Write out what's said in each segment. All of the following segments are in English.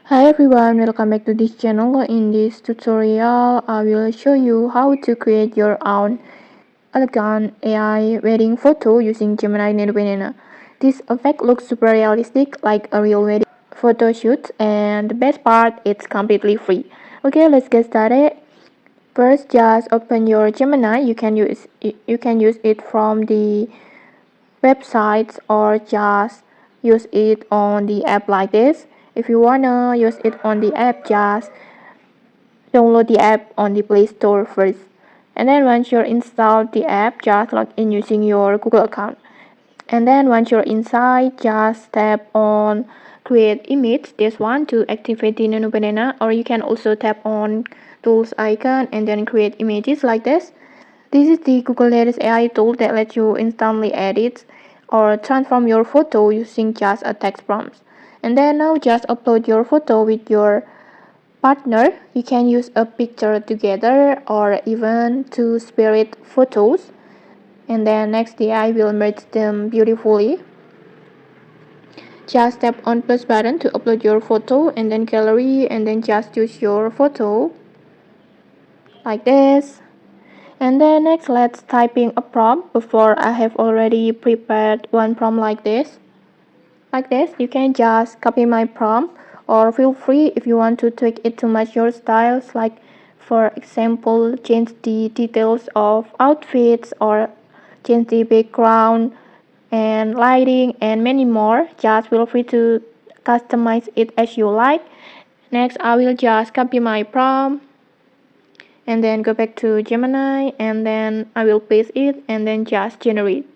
Hi everyone, welcome back to this channel. In this tutorial, I will show you how to create your own elegant AI wedding photo using Gemini Nano Banana. This effect looks super realistic, like a real wedding photo shoot, and the best part, it's completely free. Okay, let's get started. First, just open your Gemini. You can use it from the websites or just use it on the app like this. If you wanna use it on the app, just download the app on the Play Store first. And then once you're installed the app, just log in using your Google account. And then once you're inside, just tap on create image, this one, to activate the Nano Banana, or you can also tap on tools icon and then create images like this. This is the Google latest AI tool that lets you instantly edit or transform your photo using just a text prompt. And then now just upload your photo with your partner. You can use a picture together or even two spirit photos. And then next the AI will merge them beautifully. Just tap on plus button to upload your photo and then gallery and then just choose your photo like this. And then next let's type in a prompt. Before I have already prepared one prompt like this. You can just copy my prompt or feel free if you want to tweak it to match your styles, like for example change the details of outfits or change the background and lighting and many more. Just feel free to customize it as you like. Next I will just copy my prompt and then go back to Gemini and then I will paste it and then just generate.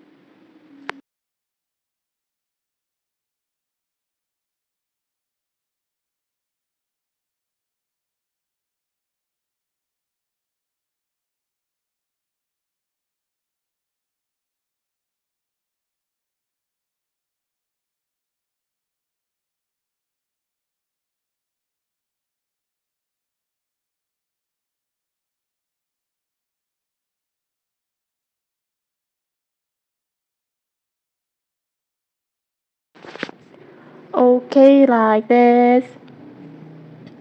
Okay, like this.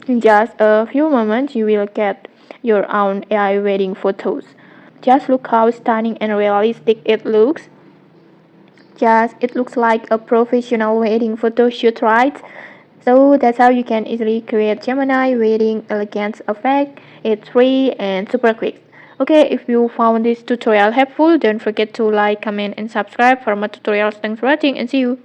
In just a few moments, you will get your own AI wedding photos. Just look how stunning and realistic it looks. Just it looks like a professional wedding photo shoot, right? So that's how you can easily create Gemini wedding elegance effect. It's free and super quick. Okay, if you found this tutorial helpful, don't forget to like, comment, and subscribe for more tutorials. Thanks for watching and see you.